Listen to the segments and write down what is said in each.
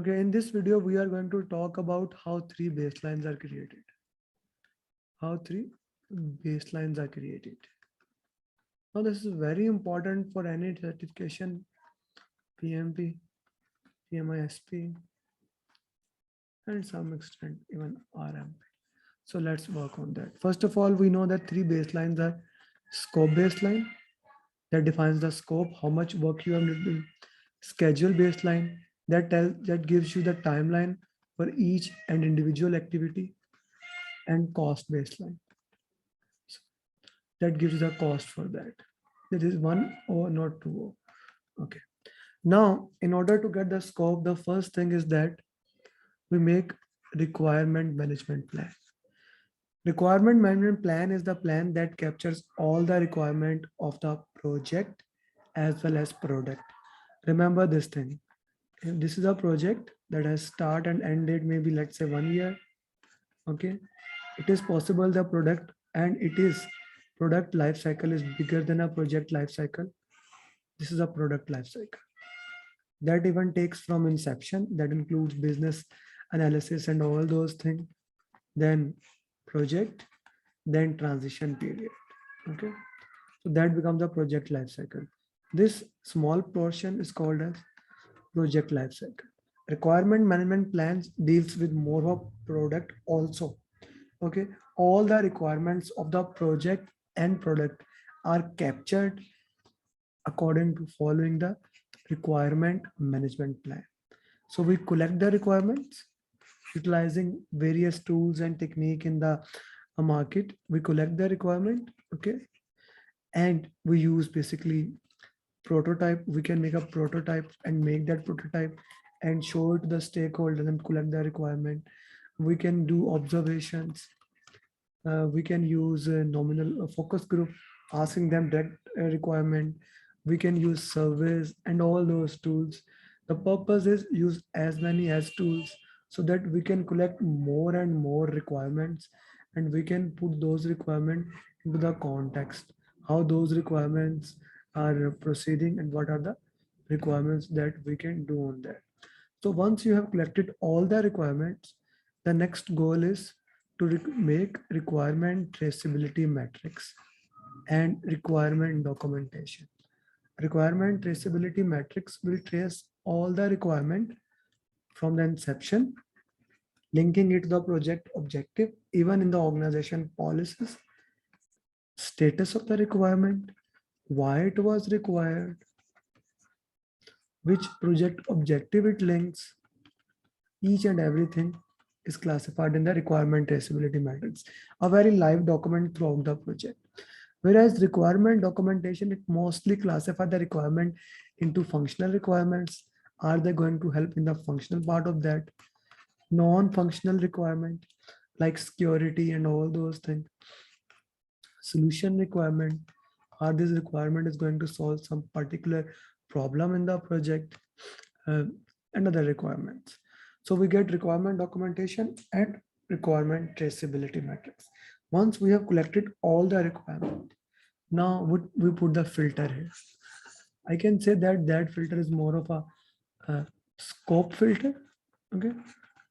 Okay, in this video, we are going to talk about how three baselines are created. How three baselines are created. Now, this is very important for any certification, PMP, PMISP, and some extent even RMP. So let's work on that. First of all, we know that three baselines are scope baseline that defines the scope, how much work you have to do. Schedule baseline that gives you the timeline for each and individual activity, and cost baseline that gives the cost for that. That is 1 or not 2. Okay. Now, in order to get the scope, the first thing is that we make requirement management plan. Requirement management plan is the plan that captures all the requirement of the project as well as product. Remember this thing. If this is a project that has start and end date, maybe let's say 1 year. Okay. It is possible the product and it is product life cycle is bigger than a project life cycle. This is a product life cycle that even takes from inception, that includes business analysis and all those things, then project, then transition period. Okay, so that becomes a project life cycle. This small portion is called as project life cycle. Requirement management plans deals with more of product also. Okay, all the requirements of the project and product are captured according to following the requirement management plan. So we collect the requirements utilizing various tools and technique in the market. We collect the requirement, okay, and we use basically prototype. We can make a prototype and make that prototype and show it to the stakeholders and collect the requirement. We can do observations. We can use a nominal focus group, asking them that requirement. We can use surveys and all those tools. The purpose is use as many as tools so that we can collect more and more requirements, and we can put those requirements into the context, how those requirements are proceeding and what are the requirements that we can do on that. So once you have collected all the requirements, the next goal is to make requirement traceability metrics and requirement documentation. Requirement traceability metrics will trace all the requirement from the inception, linking it to the project objective, even in the organization policies, status of the requirement, why it was required, which project objective it links, each and everything is classified in the requirement traceability matrix, a very live document throughout the project. Whereas requirement documentation, it mostly classify the requirement into functional requirements. Are they going to help in the functional part of that? Non-functional requirement like security and all those things. Solution requirement. Are this requirement is going to solve some particular problem in the project? And other requirements. So we get requirement documentation and requirement traceability metrics. Once we have collected all the requirement, now we put the filter here. I can say that that filter is more of a scope filter. Okay,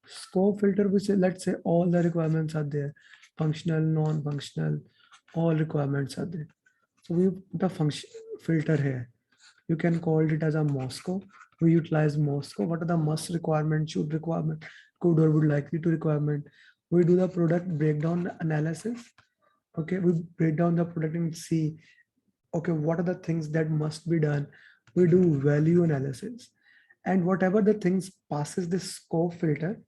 scope filter, we say, let's say all the requirements are there, functional, non-functional, all requirements are there. So we put a function filter here. You can call it as a Moscow. We utilize Moscow. What are the must requirement, should requirement, could or would likely to requirement. We do the product breakdown analysis. Okay, we break down the product and see, okay, what are the things that must be done. We do value analysis, and whatever the things passes this scope filter,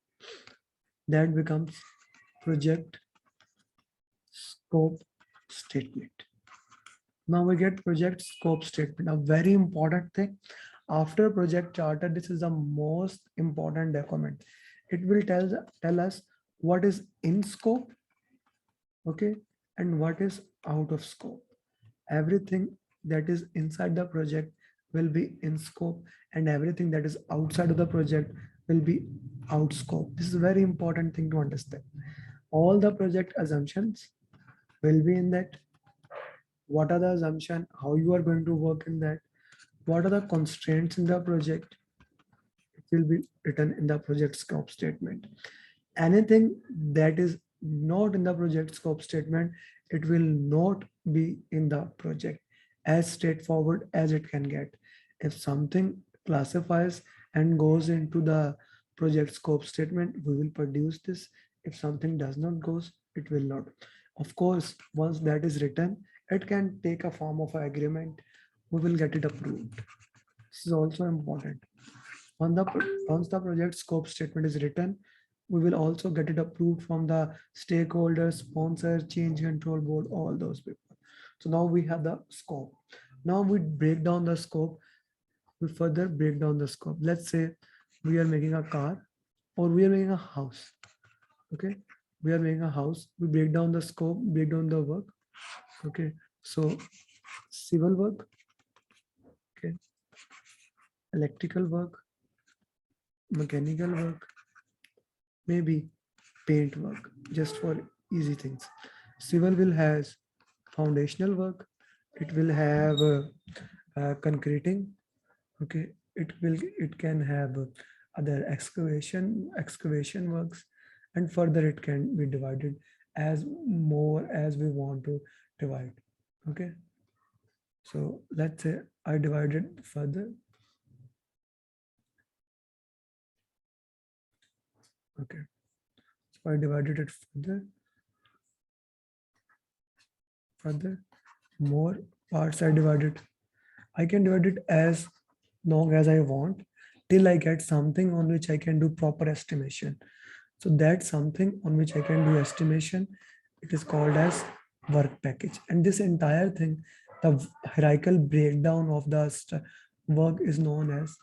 that becomes project scope statement. Now we get project scope statement, a very important thing. After project charter, this is the most important document. It will tell us what is in scope, okay, and what is out of scope. Everything that is inside the project will be in scope, and everything that is outside of the project will be out scope. This is a very important thing to understand. All the project assumptions will be in that. What are the assumption, how you are going to work in that, what are the constraints in the project, will be written in the project scope statement. Anything that is not in the project scope statement, it will not be in the project, as straightforward as it can get. If something classifies and goes into the project scope statement, we will produce this. If something does not goes, it will not. Of course, once that is written, it can take a form of agreement. We will get it approved. This is also important. Once the project scope statement is written, we will also get it approved from the stakeholders, sponsor, change control board, all those people. So now we have the scope. Now we break down the scope. We further break down the scope. Let's say we are making a car or we are making a house. Okay. We are making a house. We break down the scope, break down the work. Okay. So civil work, okay, electrical work, mechanical work, maybe paint work, just for easy things. Civil will has foundational work. It will have concreting. Okay, it can have other excavation works, and further it can be divided as more as we want to divide. Okay, so let's say I divided further. Okay, so I divided it further, more parts I divided. I can divide it as long as I want till I get something on which I can do proper estimation. So that's something on which I can do estimation. It is called as work package. And this entire thing, the hierarchical breakdown of the work is known as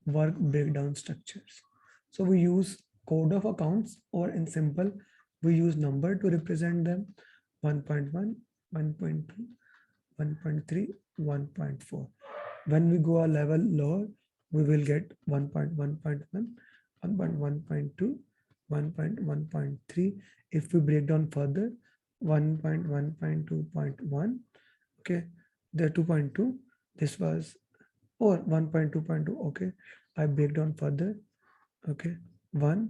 work breakdown structures. So we use code of accounts, or in simple, we use number to represent them: 1.1, 1.2, 1.3, 1.4. When we go a level lower, we will get 1.1.1, 1.1.2, 1.1.3. If we break down further, 1.1.2.1, okay, the 2.2, this was, or 1.2.2, okay, I break down further, okay, 1.1.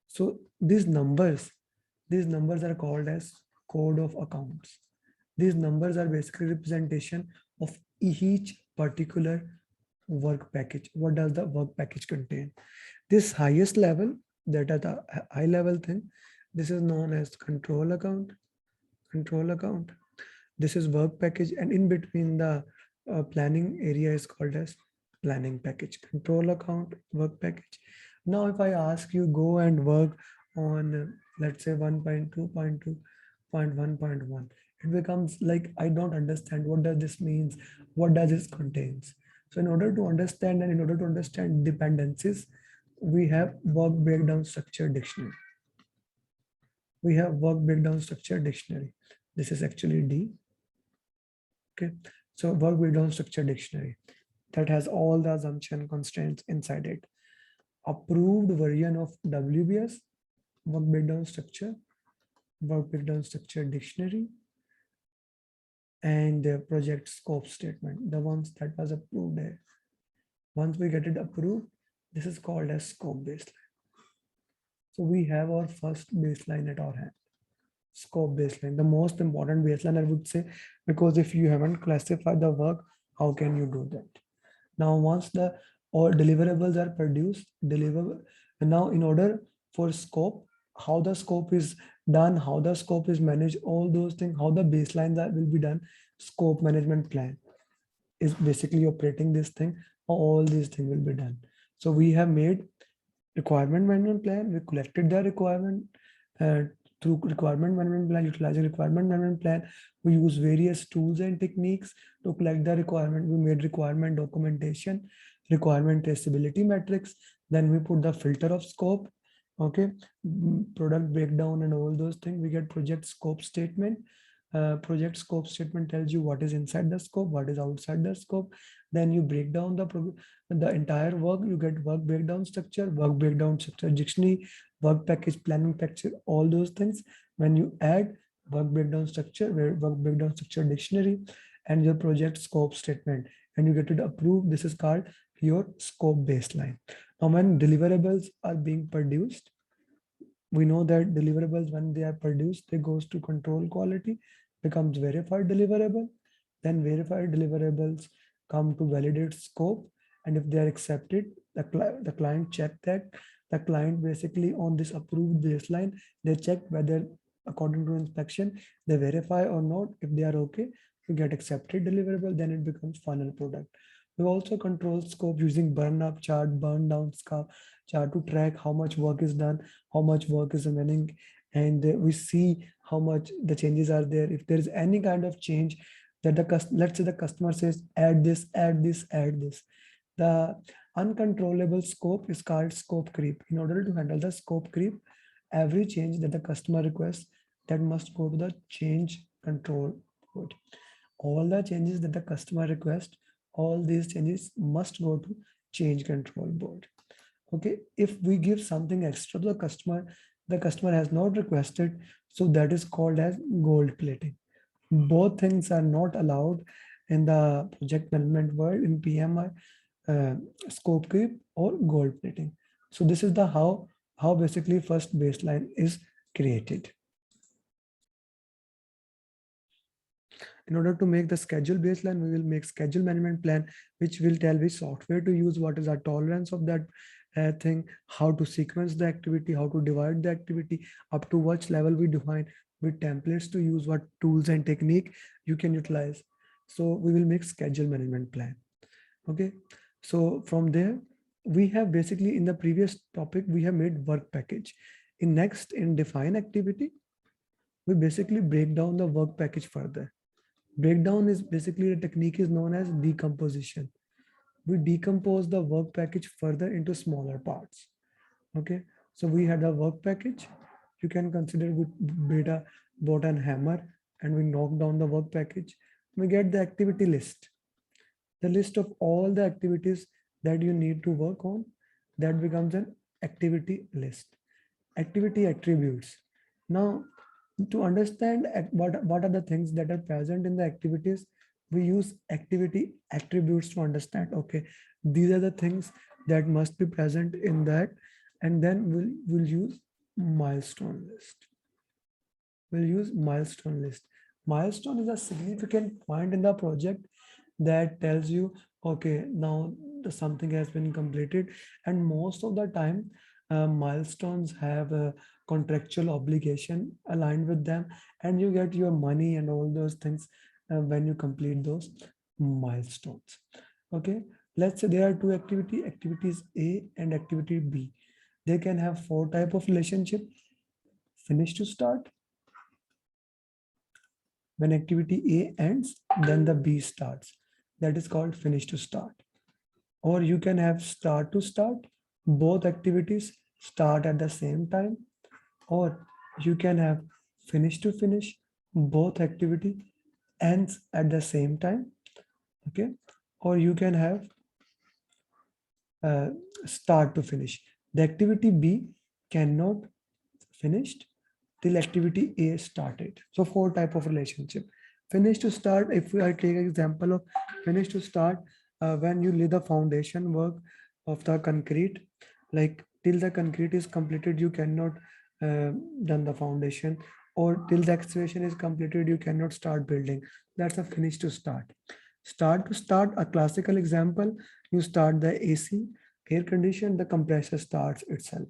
So these numbers are called as code of accounts. These numbers are basically representation of each particular work package. What does the work package contain? This highest level, that is the high level thing, this is known as control account. This is work package, and in between the planning area is called as planning package. Control account, work package. Now if I ask you go and work on let's say 1.2.2.1.1, it becomes like I don't understand what does this means, what does this contains. So in order to understand, and in order to understand dependencies, we have work breakdown structure dictionary. This is actually D. Okay, so work breakdown structure dictionary that has all the assumption constraints inside it. Approved version of WBS, work breakdown structure dictionary, and the project scope statement, the ones that was approved there. Once we get it approved, this is called as scope baseline. So we have our first baseline at our hand. Scope baseline, the most important baseline, I would say, because if you haven't classified the work, how can you do that? Now, once the all deliverables are produced, and now in order for scope, how the scope is done, how the scope is managed, all those things, how the baselines will be done, scope management plan is basically operating this thing, all these things will be done. So we have made requirement management plan, we collected the requirement through requirement management plan, utilizing requirement management plan. We use various tools and techniques to collect the requirement. We made requirement documentation, requirement traceability metrics. Then we put the filter of scope, okay, product breakdown and all those things. We get project scope statement. Project scope statement tells you what is inside the scope, what is outside the scope. Then you break down the entire work. You get work breakdown structure dictionary, work package, planning package, all those things. When you add work breakdown structure dictionary, and your project scope statement, and you get it approved. This is called your scope baseline. Now, when deliverables are being produced, we know that deliverables, when they are produced, they goes to control quality, becomes verified deliverable. Then verified deliverables come to validate scope, and if they are accepted, the client check that. The client basically on this approved baseline, they check whether according to inspection they verify or not. If they are okay, you get accepted deliverable, then it becomes final product. We also control scope using burn up chart, burn down chart to track how much work is done, how much work is remaining, and we see how much the changes are there. If there is any kind of change that let's say the customer says add this, add this, add this, the uncontrollable scope is called scope creep. In order to handle the scope creep, every change that the customer requests, that must go to the change control board. All the changes that the customer requests, all these changes must go to change control board. Okay, if we give something extra to the customer has not requested, so that is called as gold plating. Both things are not allowed in the project management world, in PMI, scope creep or gold plating. So this is the how basically first baseline is created. In order to make the schedule baseline, we will make schedule management plan, which will tell which software to use, what is our tolerance of that thing, how to sequence the activity, how to divide the activity, up to which level we define, with templates to use, what tools and technique you can utilize. So we will make schedule management plan. Okay, so from there we have basically, in the previous topic we have made work package. In define activity, we basically break down the work package further. Breakdown is basically, the technique is known as decomposition. We decompose the work package further into smaller parts. Okay, so we had a work package. You can consider with beta, bot and hammer, and we knock down the work package. We get the activity list, the list of all the activities that you need to work on. That becomes an activity list. Activity attributes. Now, to understand what are the things that are present in the activities, we use activity attributes to understand, okay, these are the things that must be present in that. And then we'll use milestone list. We'll use milestone list. Milestone is a significant point in the project that tells you, okay, now something has been completed. And most of the time, milestones have a contractual obligation aligned with them, and you get your money and all those things when you complete those milestones. Okay, let's say there are two activities A and activity B. They can have 4 type of relationship: finish to start. When activity A ends, then the B starts. That is called finish to start. Or you can have start to start. Both activities start at the same time. Or you can have finish to finish. Both activity ends at the same time. Okay. Or you can have start to finish. The activity B cannot finished till activity A started. So 4 type of relationship. Finish to start, if I take an example of finish to start, when you lay the foundation work of the concrete, like till the concrete is completed, you cannot done the foundation, or till the excavation is completed, you cannot start building. That's a finish to start. Start to start, a classical example, you start the AC, air condition, the compressor starts itself.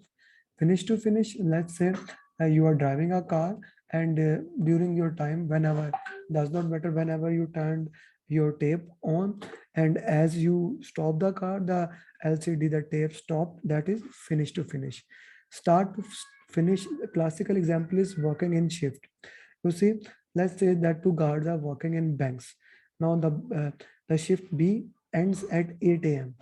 Finish to finish, let's say you are driving a car, and during your time, whenever, does not matter, whenever you turned your tape on, and as you stop the car, the LCD, the tape stopped. That is finish to finish. Start to finish, classical example is working in shift. You see, let's say that 2 guards are working in banks. Now the shift B ends at 8 a.m.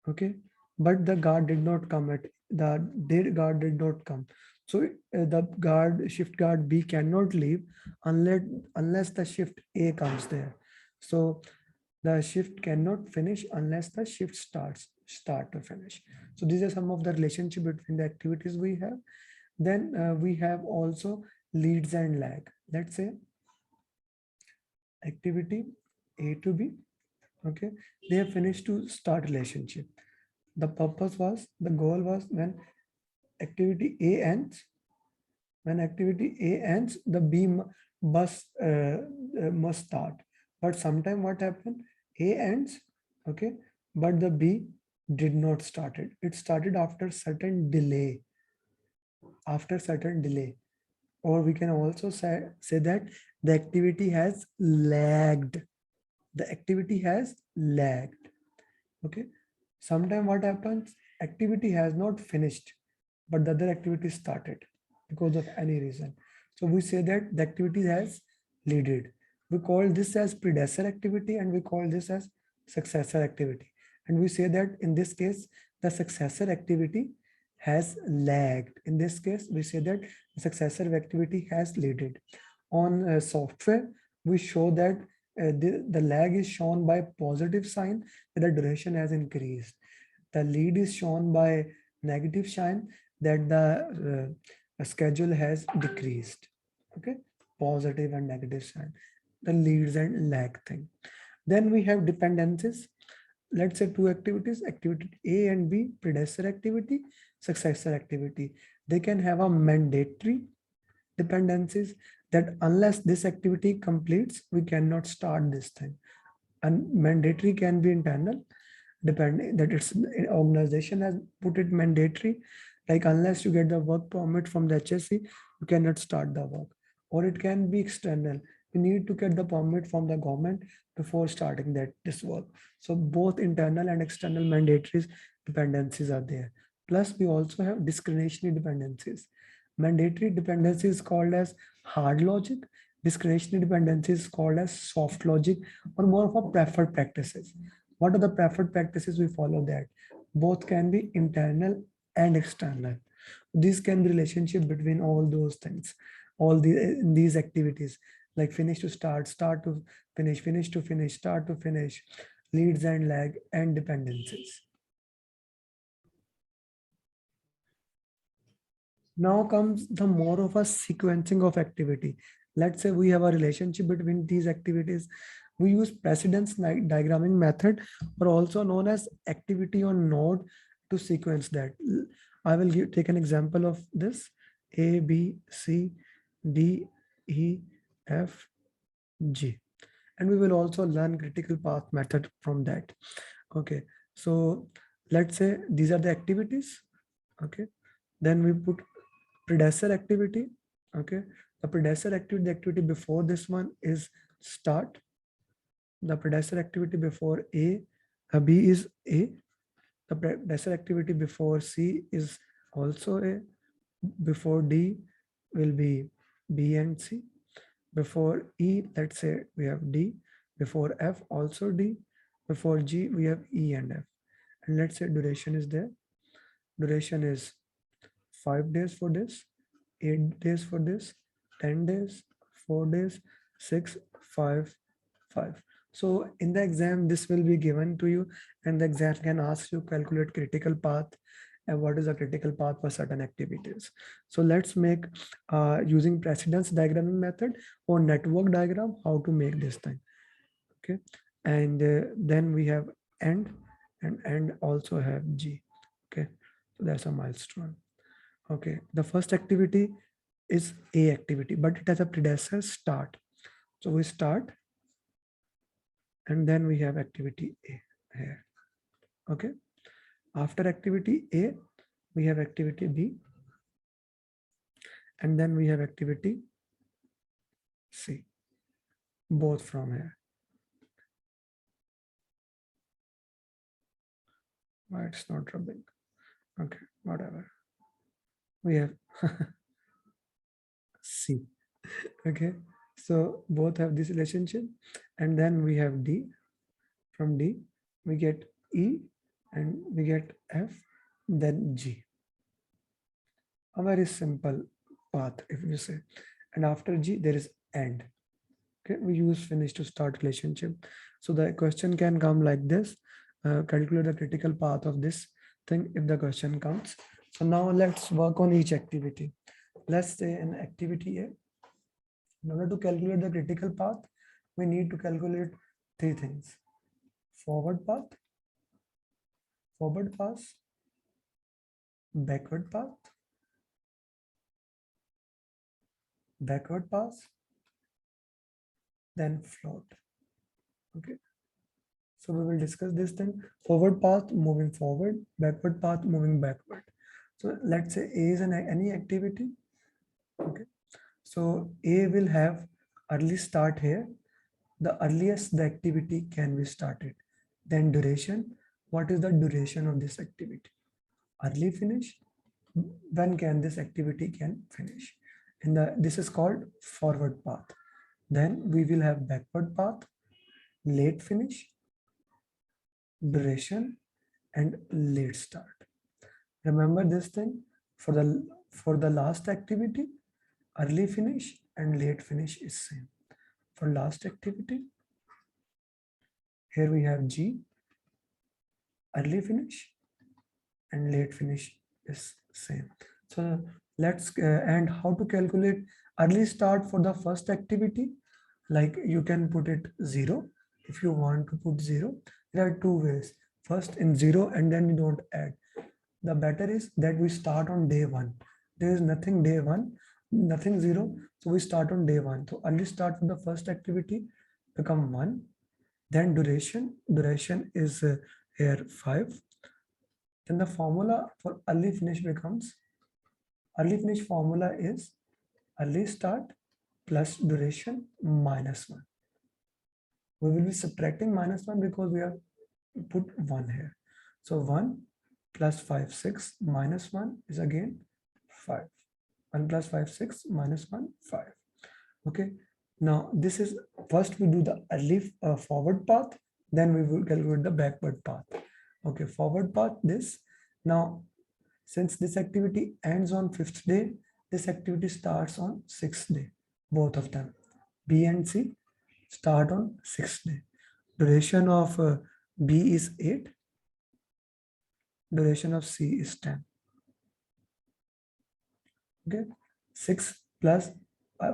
Okay, but the guard did not come at the guard did not come. So the shift guard B cannot leave unless the shift A comes there. So the shift cannot finish unless the shift start to finish. So these are some of the relationship between the activities we have. Then we have also leads and lag. Let's say activity A to B. Okay, they have finished to start relationship. The purpose was, the goal was, when activity A ends, the B must start. But sometime what happened? A ends, okay, but the B did not start it. It started after certain delay. After certain delay, or we can also say that the activity has lagged. The activity has lagged. Okay. Sometime what happens? Activity has not finished, but the other activity started because of any reason. So we say that the activity has leaded. We call this as predecessor activity, and we call this as successor activity. And we say that in this case, the successor activity has lagged. In this case, we say that the successor activity has leaded. On software, we show that the lag is shown by positive sign, that the duration has increased. The lead is shown by negative sign, that the schedule has decreased. Okay, positive and negative sign, the leads and lag thing. Then we have dependencies. Let's say two activities, activity A and B, predecessor activity, successor activity. They can have a mandatory dependencies, that unless this activity completes, we cannot start this thing. And mandatory can be internal, depending that it's organization has put it mandatory, like unless you get the work permit from the HSC, you cannot start the work. Or it can be external, you need to get the permit from the government before starting this work. So both internal and external mandatory dependencies are there. Plus we also have discretionary dependencies. Mandatory dependency is called as hard logic, discretionary dependency is called as soft logic, or more of a preferred practices. What are the preferred practices? We follow that. Both can be internal and external. This can be relationship between all those things, all these activities, like finish to start, start to finish, finish to finish, start to finish, leads and lag, and dependencies. Now comes the more of a sequencing of activity. Let's say we have a relationship between these activities. We use precedence diagramming method, or also known as activity on node, to sequence that. I will take an example of this: A, B, C, D, E, F, G. And we will also learn critical path method from that. Okay, so let's say these are the activities. Okay, then we put predecessor activity. Okay, the predecessor activity, the activity before this one is start. The predecessor activity before B is A. The predecessor activity before C is also A. Before D will be B and C. Before E, let's say we have D. Before F, also D. Before G, we have E and F. And let's say duration is there. Duration is 5 days for this, 8 days for this, 10 days, 4 days, 6, 5, 5. So in the exam, this will be given to you, and the exam can ask you calculate critical path and what is the critical path for certain activities. So let's make using precedence diagramming method or network diagram, how to make this thing. Okay, and then we have end, and end also have G. Okay, so that's a milestone. Okay, the first activity is A activity, but it has a predecessor start. So we start, and then we have activity A here. Okay, after activity A, we have activity B, and then we have activity C, both from here. Why it's not rubbing? Okay, whatever. We have C. Okay, so both have this relationship, and then we have D. From D, we get E, and we get F, then G. A very simple path, if you say. And after G, there is AND. Okay, we use finish to start relationship. So the question can come like this: calculate the critical path of this thing if the question comes. So now let's work on each activity. Let's say an activity A. In order to calculate the critical path, we need to calculate three things: forward path, forward pass, backward path, backward pass, then float. Okay. So we will discuss this thing: forward path moving forward, backward path moving backward. So let's say A is any activity. Okay. So A will have early start here. The earliest the activity can be started. Then duration. What is the duration of this activity? Early finish. When can this activity can finish? And this is called forward path. Then we will have backward path, late finish, duration, and late start. Remember this thing: for the last activity, early finish and late finish is same. For last activity, here we have G, early finish and late finish is same. So let's and how to calculate early start for the first activity? Like you can put it 0 if you want to put 0. There are two ways: first in 0 and then you don't add. The better is that we start on day 1. There is nothing day 1, nothing 0, so we start on day 1. So early start for the first activity become 1. Then duration is here 5. Then the formula for early finish becomes, early finish formula is early start plus duration minus 1. We will be subtracting minus 1 because we have put 1 here. So 1 plus 5, 6 minus 1 is again 5. 1 plus 5, 6 minus 1, 5. Okay. Now this is, first we do the early forward path, then we will calculate the backward path. Okay, forward path this. Now, since this activity ends on 5th day, this activity starts on 6th day. Both of them, B and C, start on 6th day. Duration of B is 8. Duration of C is 10. Okay, 6 plus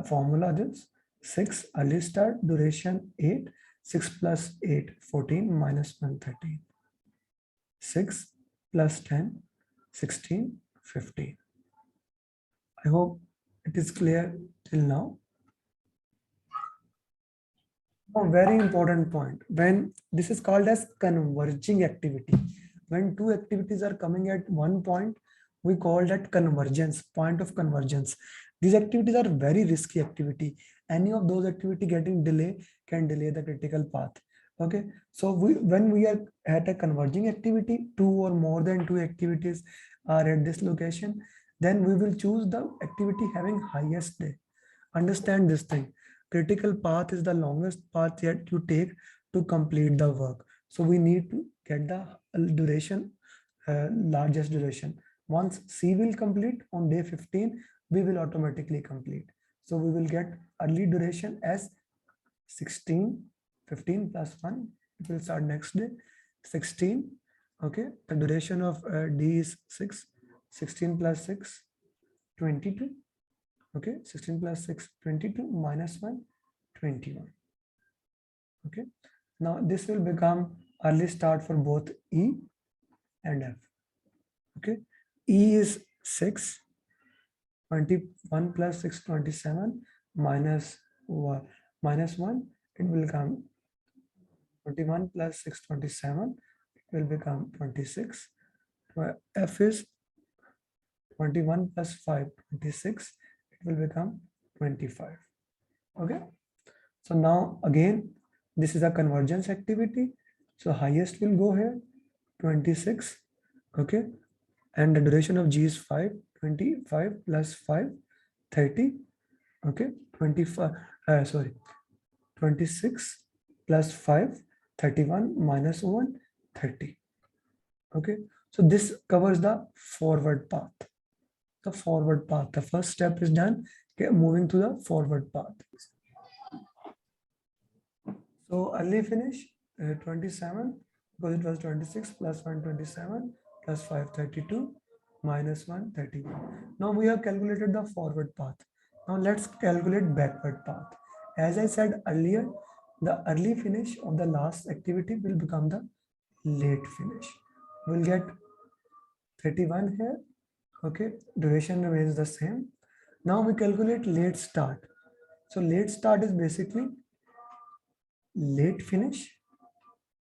formula this 6 early start, duration 8, 6 plus 8 14 minus 1 13. 6 plus 10 16 15. I hope it is clear till now. A very important point: when this is called as converging activity, when two activities are coming at one point, we call that convergence, point of convergence. These activities are very risky activity. Any of those activity getting delay can delay the critical path. Okay, so when we are at a converging activity, two or more than two activities are at this location, then we will choose the activity having highest day. Understand this thing: critical path is the longest path yet you take to complete the work. So we need to get the duration, largest duration. Once C will complete on day 15, we will automatically complete. So we will get early duration as 16, 15 plus 1. It will start next day, 16. Okay, the duration of D is 6, 16 plus 6, 22. Okay, 16 plus 6, 22 minus 1, 21. Okay, now this will become early start for both E and F. Okay, E is 6, 21 plus 6, 27 minus 1, it will become 21 plus 6, 27, it will become 26. F is 21 plus 5, 26, it will become 25. Okay, so now again, this is a convergence activity. So highest will go here, 26. Okay, and the duration of G is 5, 25 plus 5, 30. Okay, 25, 26 plus 5, 31 minus 1, 30. Okay, so this covers the forward path. The forward path, the first step is done. Okay, moving to the forward path. So early finish 27, because it was 26 plus 1 27 plus 5 32 minus 1 31. Now we have calculated the forward path. Now let's calculate backward path. As I said earlier, the early finish of the last activity will become the late finish. We'll get 31 here. Okay, duration remains the same. Now we calculate late start. So late start is basically late finish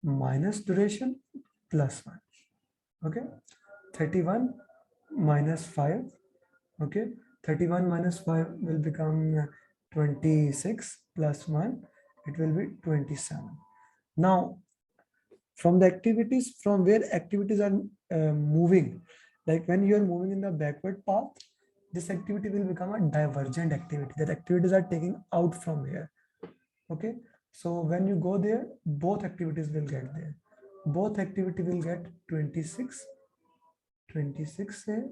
minus duration plus 1. Okay, 31 minus 5. Okay, 31 minus 5 will become 26 plus 1. It will be 27. Now, from the activities, from where activities are moving, like when you are moving in the backward path, this activity will become a divergent activity. That activities are taking out from here. Okay, so when you go there, both activities will get there. Both activity will get 26. 26 है,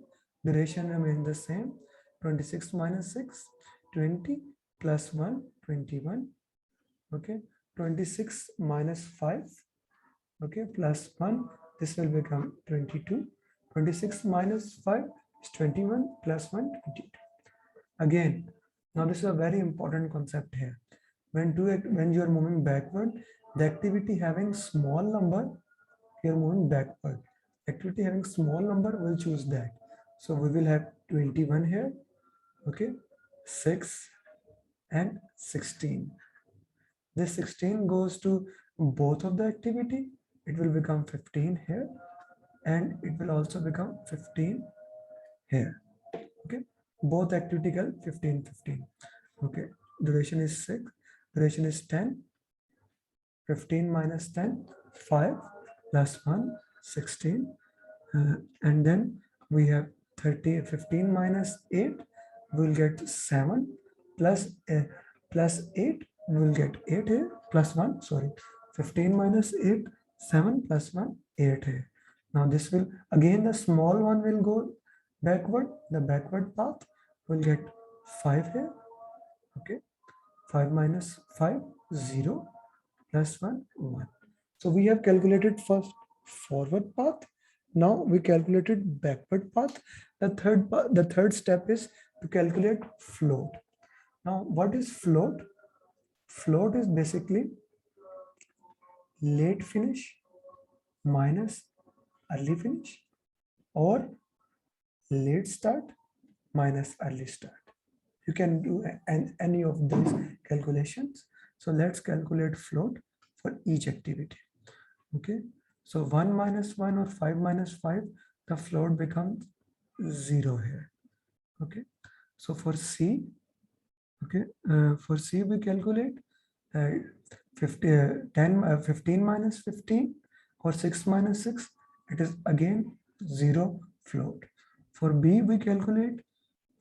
duration remains the same. 26 minus 6, 20 plus 1, 21. Okay, 26 minus 5. Okay, plus 1, this will become 22. 26 minus 5 is 21 plus 1, 22. Again, now this is a very important concept here. When you are moving backward, the activity having small number, you are moving backward. Activity having small number will choose that. So we will have 21 here. Okay, 6 and 16. This 16 goes to both of the activity. It will become 15 here, and it will also become 15 here. Okay, both activity get 15, 15. Okay, duration is 6, duration is 10. 15 minus 10, 5 plus 1, 16. And then we have 30, 15 minus 8, we'll get 7 plus, plus 8, we'll get 8 here, plus 1, sorry. 15 minus 8, 7 plus 1, 8 here. Now this will, again the small one will go backward, the backward path will get 5 here. Okay, 5 minus 5, 0 plus 1, 1. So we have calculated first forward path. Now we calculated backward path. The third step is to calculate float. Now what is float? Float is basically late finish minus early finish, or late start minus early start. You can do any of these calculations. So let's calculate float for each activity. Okay, so 1 minus 1 or 5 minus 5, the float becomes 0 here. Okay, so for C, okay, for C we calculate 15 minus 15 or 6 minus 6, it is again 0 float. For B we calculate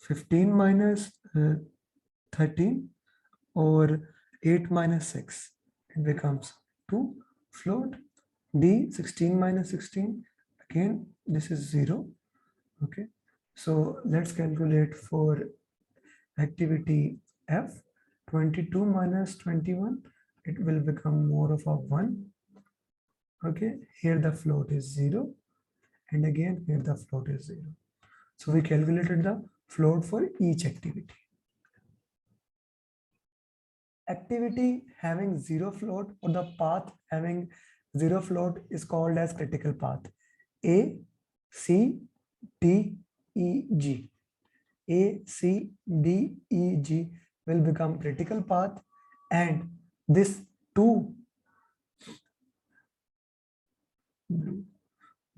15 minus 13 or 8 minus 6, it becomes 2 float. D, 16 minus 16, again this is 0. Okay, so let's calculate for activity F. 22 minus 21, it will become more of a 1. Okay, here the float is 0, and again here the float is 0. So we calculated the float for each activity. Activity having 0 float or the path having 0 float is called as critical path. A, C, D, E, G. A, C, D, E, G will become critical path, and this 2,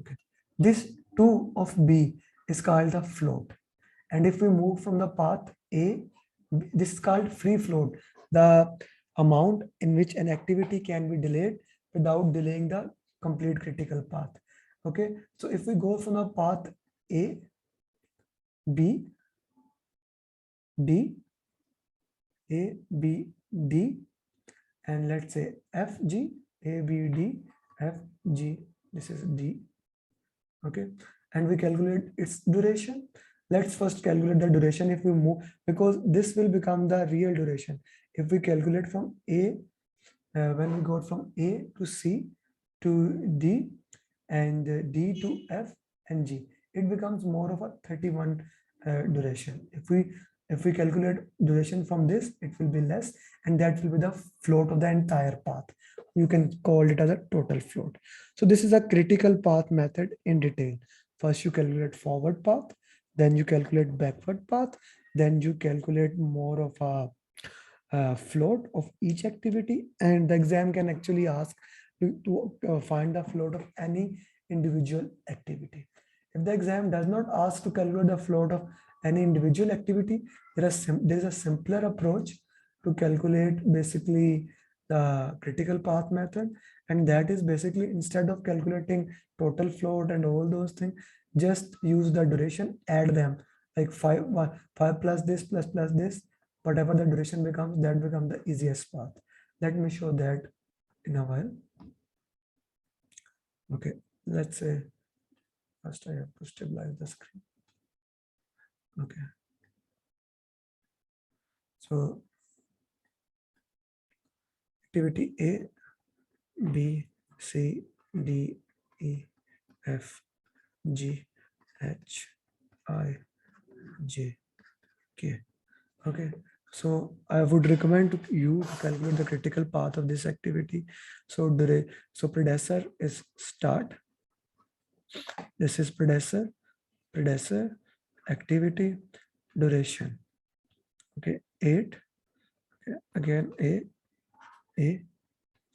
okay, this 2 of B is called the float. And if we move from the path A, this is called free float, the amount in which an activity can be delayed without delaying the complete critical path. Okay, so if we go from the path A, B, D, A, B, D, and let's say F, G, A, B, D, F, G, this is D. Okay, and we calculate its duration. Let's first calculate the duration if we move, because this will become the real duration. If we calculate from A, when we go from A to C to D and D to F and G, it becomes more of a 31 duration. If we If we calculate duration from this, it will be less, and that will be the float of the entire path. You can call it as a total float. So this is a critical path method in detail. First, you calculate forward path, then you calculate backward path, then you calculate more of a float of each activity, and the exam can actually ask you to find the float of any individual activity. If the exam does not ask to calculate the float of any individual activity, there is a simpler approach to calculate basically the critical path method, and that is basically, instead of calculating total float and all those things, just use the duration, add them, like 5 plus this plus this, whatever the duration becomes, that becomes the easiest path. Let me show that in a while. Okay, let's say first I have to stabilize the screen. Okay, so activity A, B, C, D, E, F, G, H, I, J, K. Okay, so I would recommend to you to calculate the critical path of this activity. So predecessor is start. This is predecessor, activity, duration. Okay, 8. Okay, again A,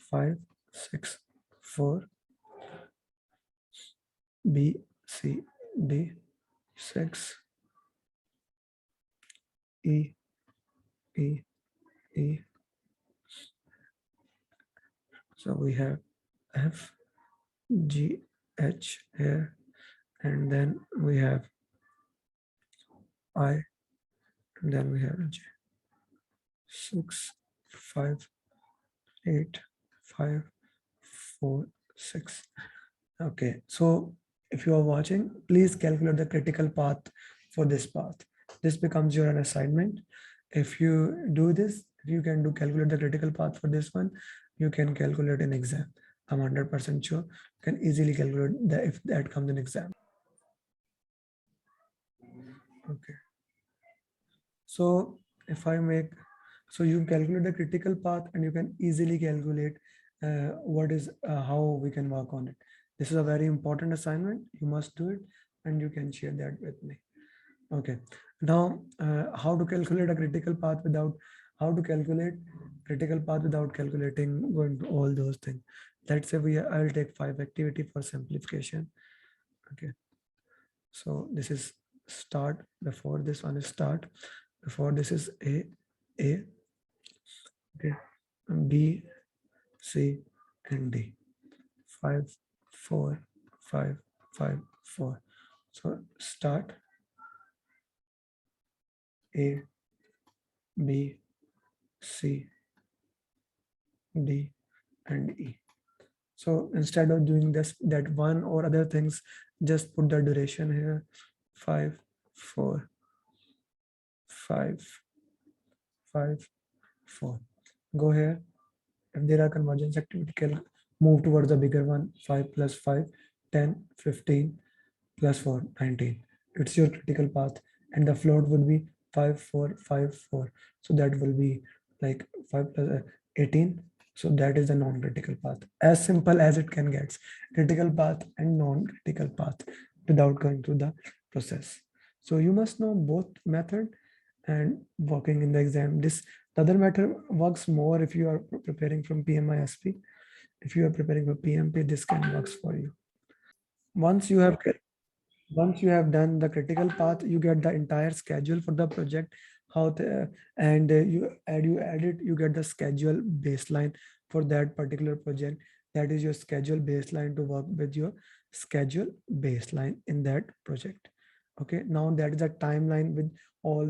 5, 6, 4, B, C, D, 6, E, E, E. So we have F, G, H here, and then we have I, and then we have J. 6, 5, 8, 5, 4, 6. Okay, so if you are watching, please calculate the critical path for this path. This becomes your assignment. If you do this, if you can calculate the critical path for this one, you can calculate an exam. I'm 100% sure you can easily calculate that if that comes in exam. Okay. So if I make, so you calculate the critical path and you can easily calculate how we can work on it. This is a very important assignment. You must do it and you can share that with me. Okay. Now, how to calculate a critical path without, how to calculate critical path without calculating, going to all those things. Let's say I'll take 5 activity for simplification. Okay. So this is start, before this one is start, before this is A, okay, B, C, and D. 5, 4, 5, 5, 4. So start A, B, C, D, and E. So instead of doing that one or other things, just put the duration here, 5, 4, 5, 5, 4. Go here. If there are convergence activity, move towards the bigger one, 5 plus 5, 10, 15, plus 4, 19. It's your critical path, and the float would be 5, 4, 5, 4. So that will be like 5 plus 18. So that is the non-critical path. As simple as it can get. Critical path and non-critical path without going through the process. So you must know both method and working in the exam. The other method works more if you are preparing from PMISP. If you are preparing for PMP, this can works for you. Once you have done the critical path, you get the entire schedule for the project, and you add it, you get the schedule baseline for that particular project. That is your schedule baseline to work with your schedule baseline in that project. Okay, now that is a timeline with all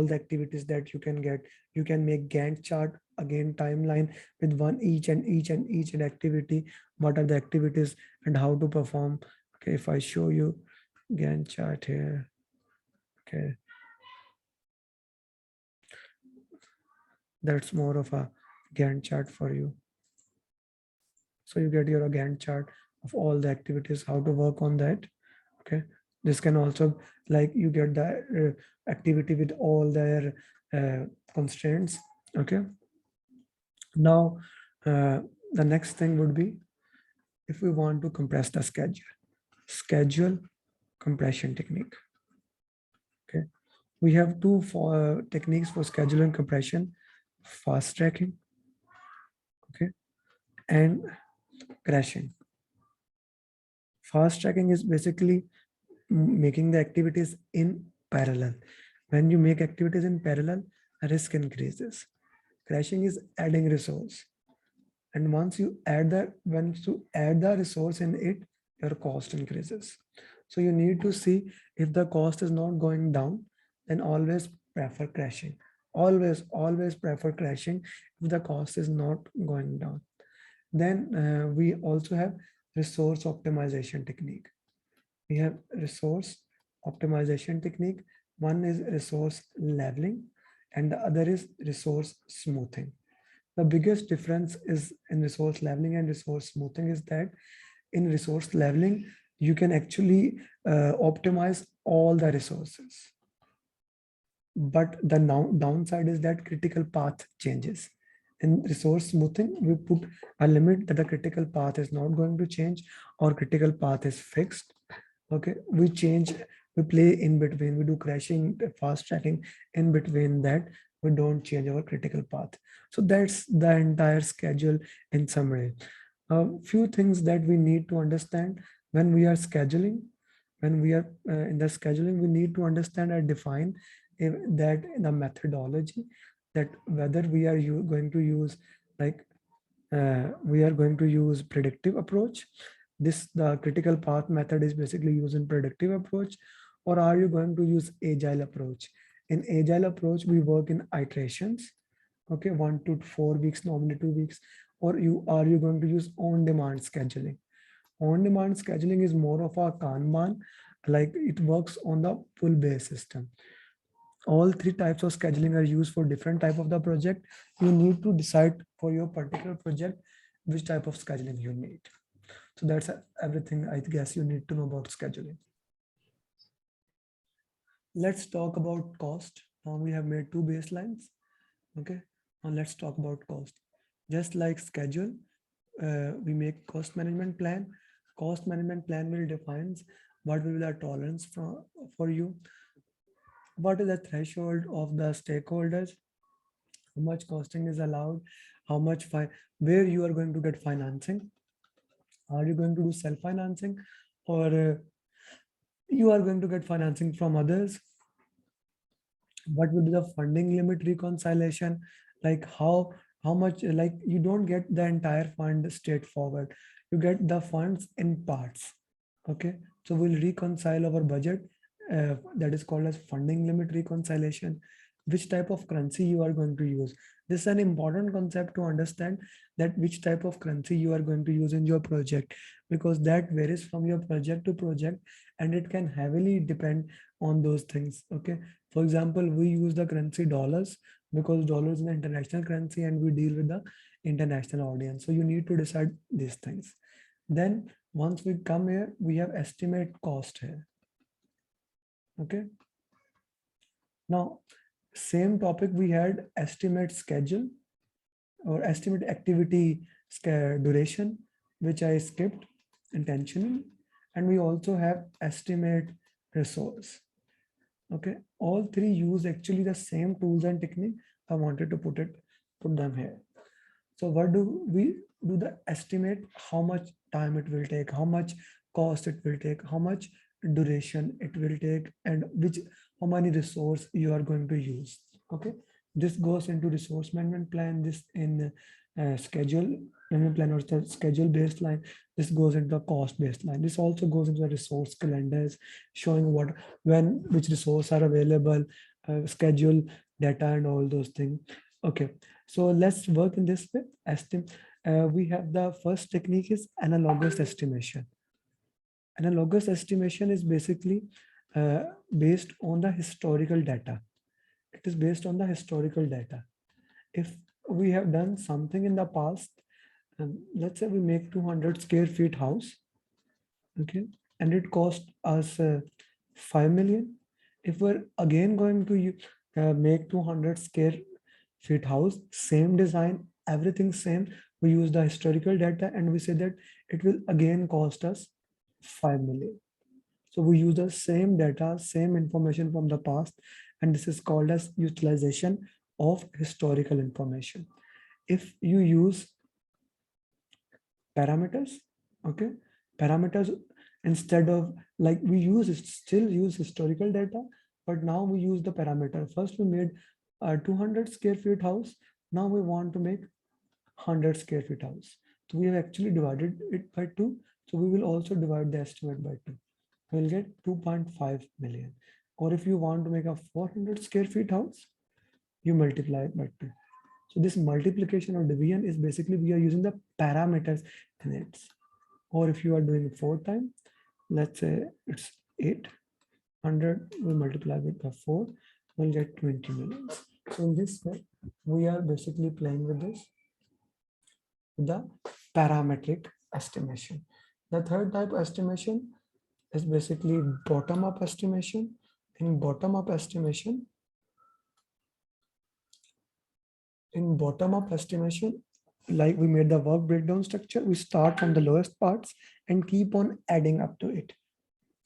the activities that you can get. You can make Gantt chart, again timeline with each and activity, what are the activities and how to perform. Okay, if I show you Gantt chart here, okay, that's more of a Gantt chart for you. So you get your Gantt chart of all the activities, how to work on that. Okay, This can also, like, you get the activity with all their constraints. Okay. Now, the next thing would be, if we want to compress the schedule compression technique. Okay. We have two techniques for schedule and compression: fast tracking, okay, and crashing. Fast tracking is basically making the activities in parallel. When you make activities in parallel, risk increases. Crashing is adding resource. And once you add the resource in it, your cost increases. So you need to see, if the cost is not going down, then always prefer crashing. Always prefer crashing if the cost is not going down. Then we also have resource optimization technique. We have resource optimization technique. One is resource leveling and the other is resource smoothing. The biggest difference is in resource leveling and resource smoothing is that in resource leveling, you can actually optimize all the resources. But the downside is that critical path changes. In resource smoothing, we put a limit that the critical path is not going to change, or critical path is fixed. Okay, we play in between, we do crashing, fast tracking in between that. We don't change our critical path. So that's the entire schedule in summary. A few things that we need to understand when we are scheduling. When we are in the scheduling, we need to understand and define that the methodology, that whether we are going to use, like, we are going to use predictive approach. The critical path method is basically used in predictive approach, or are you going to use agile approach? In agile approach, we work in iterations. Okay, 1 to 4 weeks, normally 2 weeks. Or you going to use on demand scheduling? On demand scheduling is more of a Kanban, like it works on the pull based system. All three types of scheduling are used for different type of the project. You need to decide for your particular project which type of scheduling you need. So that's everything I guess you need to know about scheduling. Let's talk about cost. Now we have made two baselines. Okay, now let's talk about cost. Just like schedule, we make cost management plan. Cost management plan will defines what will be the tolerance for you, what is the threshold of the stakeholders, how much costing is allowed, how much where you are going to get financing. Are you going to do self financing, or you are going to get financing from others? What would be the funding limit reconciliation? Like how much, like, you don't get the entire fund straightforward, you get the funds in parts. Okay, so we'll reconcile our budget, that is called as funding limit reconciliation. Which type of currency you are going to use? This is an important concept to understand, that which type of currency you are going to use in your project, because that varies from your project to project, and it can heavily depend on those things. Okay, for example, we use the currency dollars because dollars is an international currency and we deal with the international audience. So you need to decide these things. Then once we come here, we have estimate cost here. Okay. Now, same topic, we had estimate schedule or estimate activity duration, which I skipped intentionally. And we also have estimate resource. Okay, all three use actually the same tools and technique. I wanted to put them here. So what do we do? The estimate how much time it will take, how much cost it will take, how much duration it will take, and how many resource you are going to use. Okay, this goes into resource management plan. This in schedule management plan or the schedule baseline. This goes into the cost baseline. This also goes into the resource calendars, showing which resource are available, schedule data and all those things. Okay, so let's work in this way. We have the first technique is analogous estimation. Analogous estimation is basically based on the historical data. It is based on the historical data. If we have done something in the past, let's say we make 200 square feet house, okay, and it cost us 5 million. If we're again going to make 200 square feet house, same design, everything same, we use the historical data and we say that it will again cost us 5 million. So we use the same data, same information from the past, and this is called as utilization of historical information. If you use parameters, okay, parameters, instead of, like, we still use historical data, but now we use the parameter. First we made a 200 square feet house. Now we want to make 100 square feet house. So we have actually divided it by 2. So we will also divide the estimate by 2. We'll get 2.5 million. Or if you want to make a 400 square feet house, you multiply it by 2. So this multiplication or division is basically we are using the parameters in it. Or if you are doing 4 times, let's say it's 800, we multiply it by 4, we'll get 20 million. So in this way, we are basically playing with this, the parametric estimation. The third type of estimation is basically bottom-up estimation. In bottom-up estimation, like we made the work breakdown structure, we start from the lowest parts and keep on adding up to it.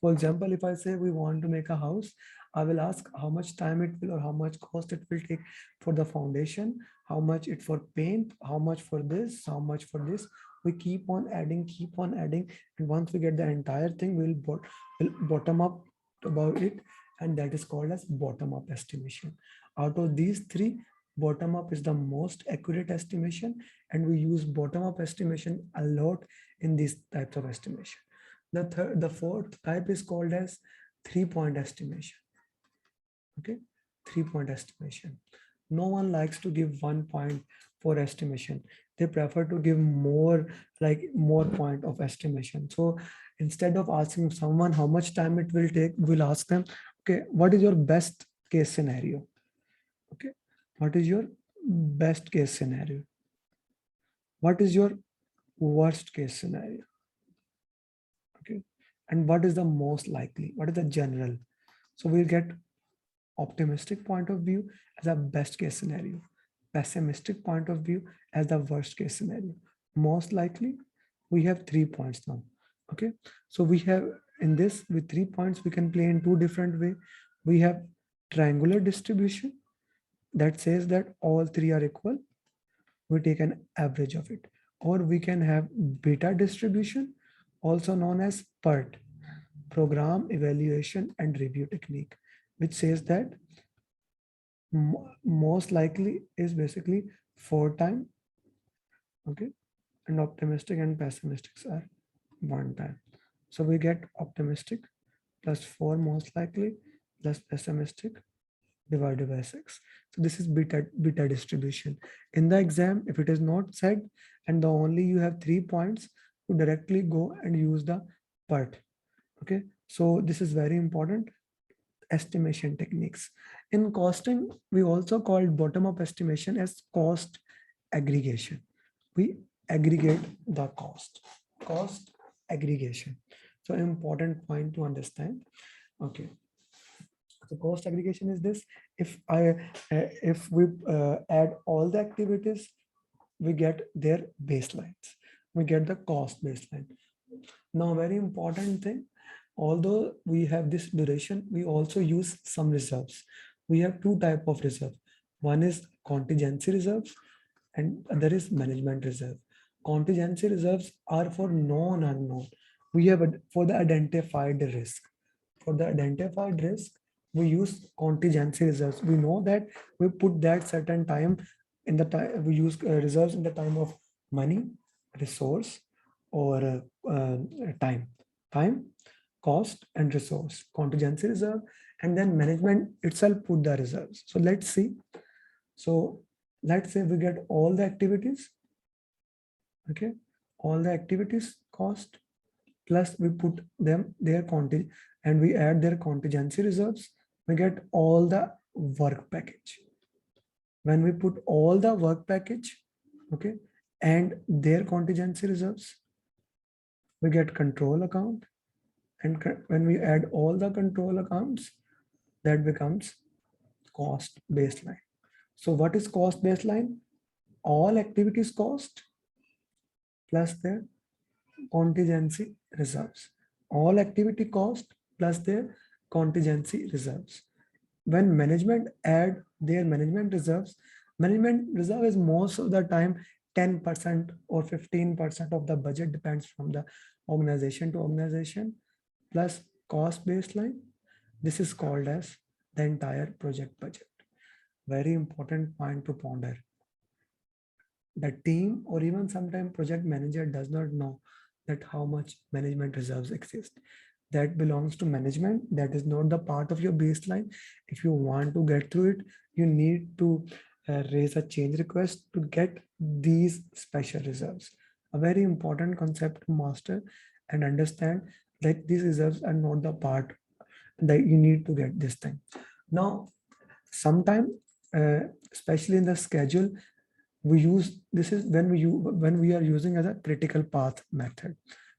For example, if I say we want to make a house, I will ask how much time it will or how much cost it will take for the foundation, how much it for paint, how much for this, how much for this. We keep on adding. And once we get the entire thing, we'll bottom up about it. And that is called as bottom up estimation. Out of these three, bottom up is the most accurate estimation. And we use bottom up estimation a lot in these types of estimation. The fourth type is called as 3-point estimation. Okay, 3-point estimation. No one likes to give 1 point for estimation. They prefer to give more point of estimation. So instead of asking someone how much time it will take, we'll ask them, okay, what is your best case scenario? Okay, what is your best case scenario? What is your worst case scenario? Okay, and what is the most likely? What is the general? So we'll get optimistic point of view as a best case scenario, pessimistic point of view as the worst case scenario, most likely. We have 3 points now. Okay, so we have in this with 3 points, we can play in 2 different way. We have triangular distribution that says that all 3 are equal. We take an average of it. Or we can have beta distribution, also known as PERT, program evaluation and review technique, which says that most likely is basically 4 times, okay, and optimistic and pessimistic are 1 time. So we get optimistic plus 4 most likely plus pessimistic divided by 6. So this is beta distribution. In the exam, if it is not said and the only you have 3 points, you directly go and use the PERT. Okay, so this is very important. Estimation techniques. In costing, we also called bottom-up estimation as cost aggregation. We aggregate the cost aggregation. So important point to understand. Okay, so cost aggregation is this: if we add all the activities, we get their baselines, we get the cost baseline. Now, very important thing, although we have this duration, we also use some reserves. We have 2 type of reserve. One is contingency reserves and other is management reserve. Contingency reserves are for known unknown. We have for the identified risk. For the identified risk, we use contingency reserves. We know that we put that certain time in the time, we use reserves in the time of money, resource, or time, cost, and resource, contingency reserve, and then management itself put the reserves. So let's see. So let's say we get all the activities, okay, all the activities cost, plus we put them their contingent and we add their contingency reserves, we get all the work package. When we put all the work package, okay, and their contingency reserves, we get control account And when we add all the control accounts, that becomes cost baseline. So what is cost baseline? All activities cost plus their contingency reserves. All activity cost plus their contingency reserves. When management add their management reserve is most of the time 10% or 15% of the budget, depends from the organization to organization, plus cost baseline. This is called as the entire project budget. Very important point to ponder. The team or even sometimes project manager does not know that how much management reserves exist. That belongs to management. That is not the part of your baseline. If you want to get through it, you need to raise a change request to get these special reserves. A very important concept to master and understand that these reserves are not the part that you need to get this thing. Now, sometime, especially in the schedule, we use, this is when we are using as a critical path method.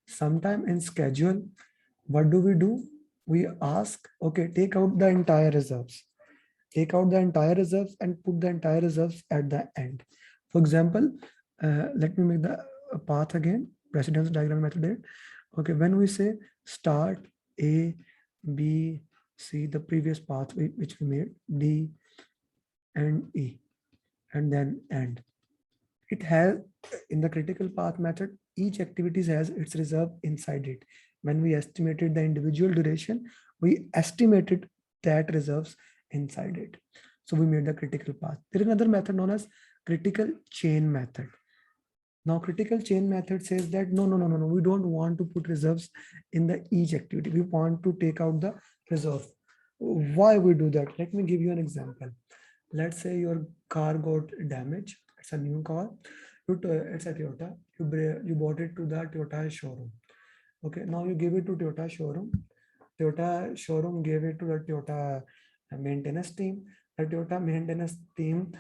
Sometime in schedule, what do? We ask, okay, take out the entire reserves. Take out the entire reserves and put the entire reserves at the end. For example, let me make the path again, precedence diagram method. Okay, when we say start A, B, C, the previous path which we made, D and E, and then end. It has, in the critical path method, each activity has its reserve inside it. When we estimated the individual duration, we estimated that reserves inside it. So we made the critical path. There is another method known as critical chain method. Now critical chain method says that no, we don't want to put reserves in the each activity. We want to take out the reserve. Why we do that? Let me give you an example. Let's say your car got damaged. It's a new car. It's a Toyota. You bought it to the Toyota showroom. Okay, now you give it to Toyota showroom. Toyota showroom gave it to the Toyota maintenance team. The Toyota maintenance team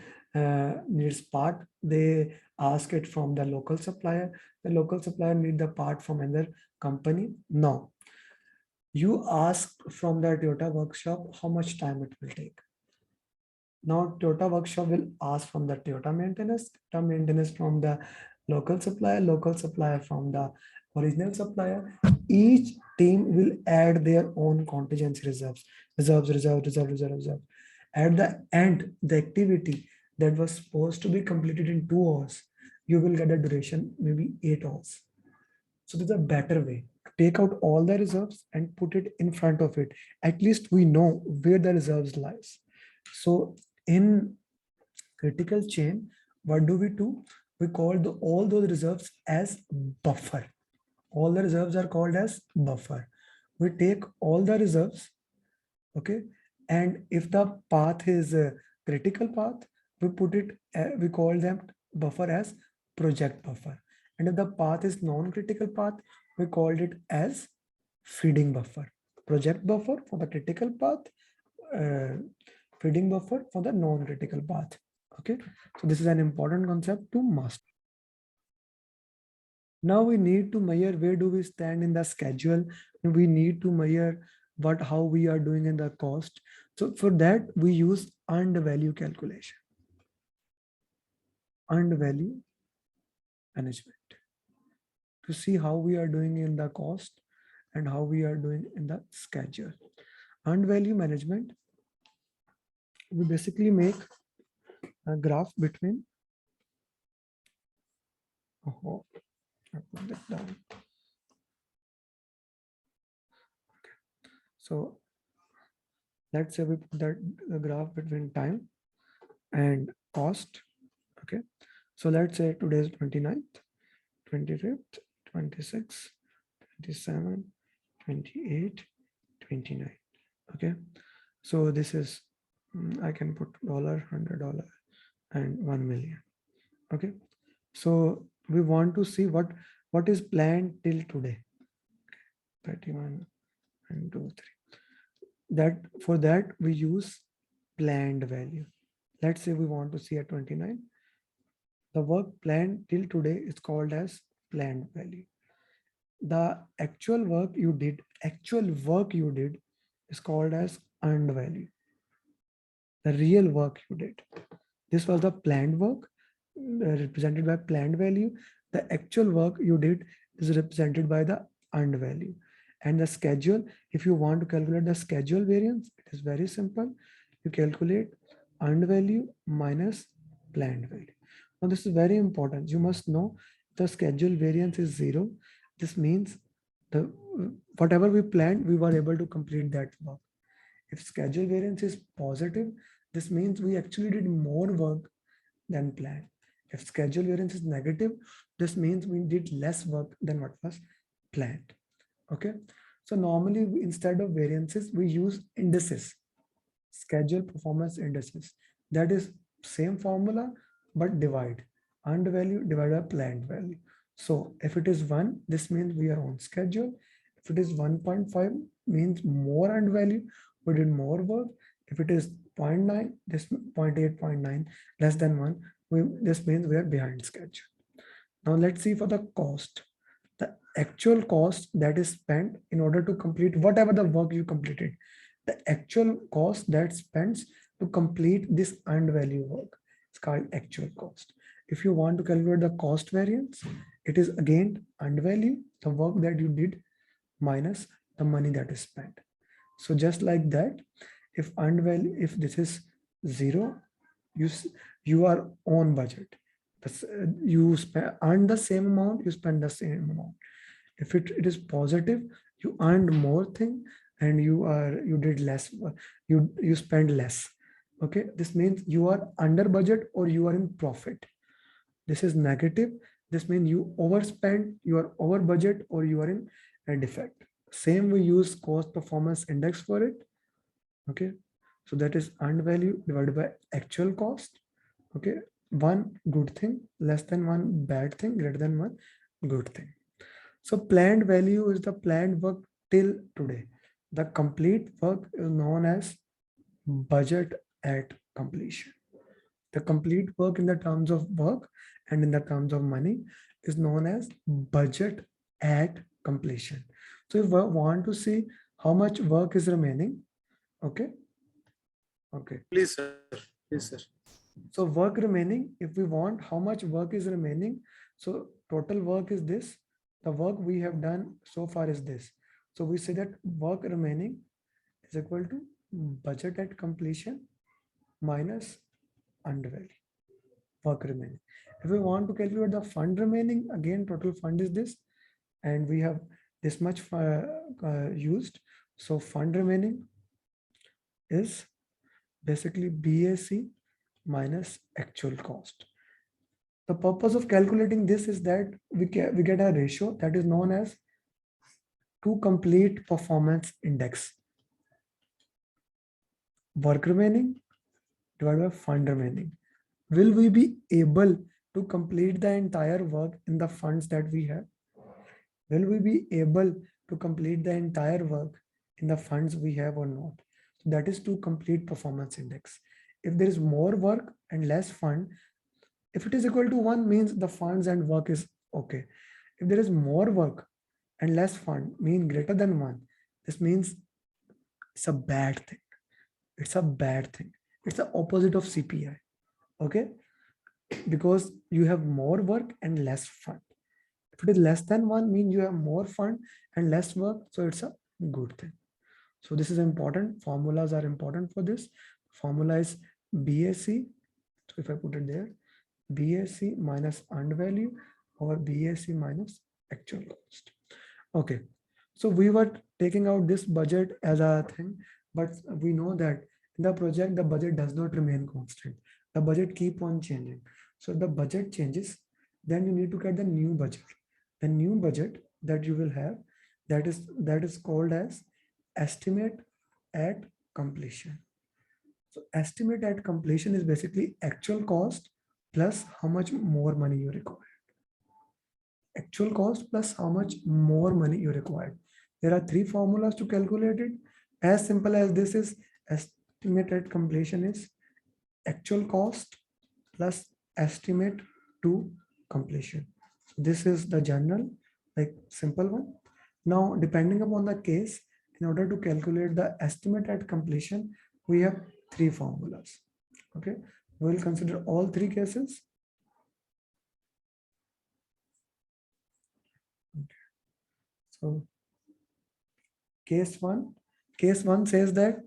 needs part. They ask it from the local supplier. The local supplier need the part from another company. Now, you ask from the Toyota workshop how much time it will take. Now Toyota workshop will ask from the Toyota maintenance from the local supplier from the original supplier. Each team will add their own contingency reserve. At the end, the activity that was supposed to be completed in 2 hours, you will get a duration maybe 8 hours. So there's a better way to take out all the reserves and put it in front of it. At least we know where the reserves lies. So in critical chain, what do? We call all those reserves as buffer. All the reserves are called as buffer. We take all the reserves, okay, and if the path is a critical path, we put it, we call them buffer as project buffer. And if the path is non-critical path, we called it as feeding buffer. Project buffer for the critical path, feeding buffer for the non-critical path. Okay, so this is an important concept to master. Now we need to measure where do we stand in the schedule. We need to measure how we are doing in the cost. So for that we use earned value calculation, earned value management, to see how we are doing in the cost and how we are doing in the schedule. Earned value management, we basically make a graph between, I put that down. Okay. So let's say we put that the graph between time and cost. Okay, so let's say today is 29th, 25th, 26, 27, 28, 29. Okay, so this is, I can put $100 and 1 million. Okay, so we want to see what is planned till today. 31 and 2, 3. That for that we use planned value. Let's say we want to see at 29. The work planned till today is called as planned value. the actual work you did is called as earned value. The real work you did. This was the planned work represented by planned value. The actual work you did is represented by the earned value. And the schedule, if you want to calculate the schedule variance, it is very simple. You calculate earned value minus planned value. Now this is very important. You must know the schedule variance is 0. This means the whatever we planned, we were able to complete that work. If schedule variance is positive, this means we actually did more work than planned. If schedule variance is negative, this means we did less work than what was planned. Okay. So normally instead of variances, we use indices, schedule performance indices. That is same formula, but divide earned value divided by planned value. So if it is 1, this means we are on schedule. If it is 1.5, means more earned value, we did more work. If it is 0.9, this 0.8, 0.9, less than 1, this means we are behind schedule. Now let's see for the cost. The actual cost that is spent in order to complete whatever the work you completed. The actual cost that spends to complete this earned value work is called actual cost. If you want to calculate the cost variance, it is again earned value, the work that you did minus the money that is spent. So just like that, if earned value, if this is 0, you are on budget. You earn the same amount, you spend the same amount. If it is positive, you earned more thing and you did less, you spend less. Okay, this means you are under budget or you are in profit. This is negative. This means you overspend, you are over budget, or you are in a defect. Same, we use cost performance index for it. Okay, so that is earned value divided by actual cost. Okay, one good thing less than one bad thing greater than one good thing. So planned value is the planned work till today. The complete work is known as budget at completion. The complete work in the terms of work and in the terms of money is known as budget at completion. So if we want to see how much work is remaining, okay. Please, sir. Please, sir. So work remaining, if we want how much work is remaining, so total work is this. The work we have done so far is this. So we say that work remaining is equal to budget at completion minus earned value. Work remaining. If we want to calculate the fund remaining, again total fund is this, and we have this much used. So fund remaining is basically BAC minus actual cost. The purpose of calculating this is that we get a ratio that is known as to complete performance index. Work remaining divided by fund remaining. Will we be able to complete the entire work in the funds that we have? Will we be able to complete the entire work in the funds we have or not? So that is to complete performance index. If there is more work and less fund, if it is equal to 1 means the funds and work is okay. If there is more work and less fund mean greater than 1, this means it's a bad thing. It's a bad thing. It's the opposite of CPI. Okay, because you have more work and less fund. If it is less than 1, mean you have more fund and less work, so it's a good thing. So this is important. Formulas are important for this. Formula is BAC. So if I put it there, BAC minus earned value over BAC minus actual cost. Okay, so we were taking out this budget as a thing, but we know that in the project the budget does not remain constant. The budget keep on changing. So if the budget changes, then you need to get the new budget. The new budget that you will have, that is called as estimate at completion. So estimate at completion is basically actual cost plus how much more money you require. Actual cost plus how much more money you require. There are 3 formulas to calculate it. As simple as this is estimate at completion is actual cost plus estimate to completion. So this is the general. like simple one. Now, depending upon the case, in order to calculate the estimate at completion, we have three formulas. Okay, we will consider all three cases. Okay. So case one says that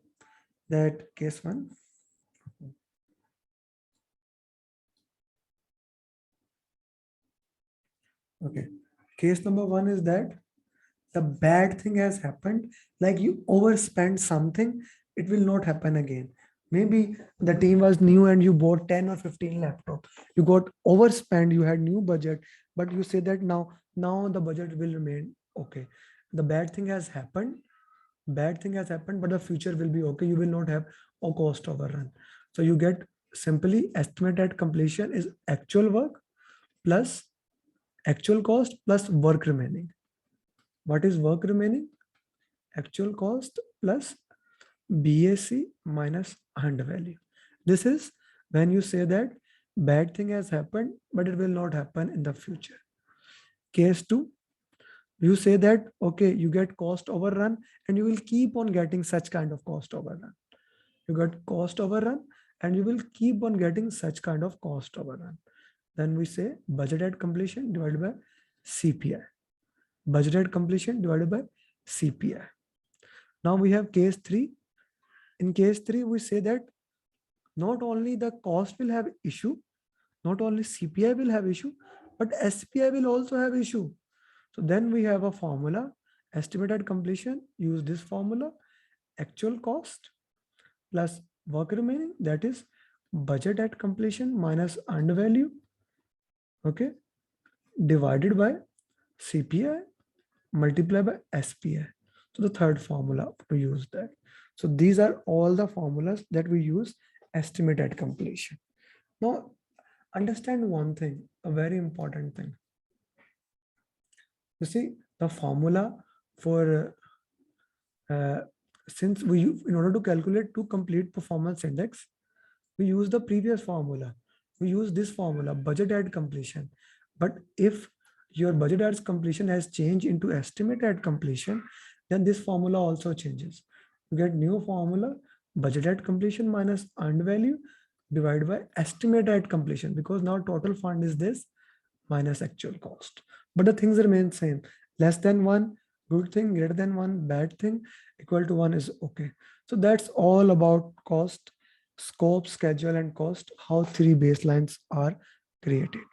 case one. Okay, case number one is that the bad thing has happened, like you overspent something, it will not happen again. Maybe the team was new and you bought 10 or 15 laptop, you got overspent, you had new budget, but you say that now the budget will remain okay. The bad thing has happened, but the future will be okay, you will not have a cost overrun. So you get simply estimate at completion is actual work plus actual cost plus work remaining. What is work remaining? Actual cost plus BAC minus hand value. This is when you say that bad thing has happened, but it will not happen in the future. Case two, you say that, okay, you get cost overrun and you will keep on getting such kind of cost overrun. You got cost overrun and you will keep on getting such kind of cost overrun. Then we say budget at completion divided by CPI. Budgeted completion divided by CPI. Now we have case three. In case three, we say that not only the cost will have issue, not only CPI will have issue, but SPI will also have issue. So then we have a formula, estimated completion, use this formula, actual cost plus work remaining, that is budget at completion minus earned value, okay, divided by CPI multiplied by SPI. So the third formula to use that. So these are all the formulas that we use estimate at completion. Now understand one thing, a very important thing. You see the formula for since in order to calculate to complete performance index, we use the previous formula. We use this formula, budget at completion. But if your budget at completion has changed into estimate at completion, then this formula also changes. You get new formula, budget at completion minus earned value divided by estimate at completion, because now total fund is this minus actual cost. But the things remain same. Less than one, good thing, greater than one, bad thing, equal to one is okay. So that's all about cost, scope, schedule, and cost, how three baselines are created.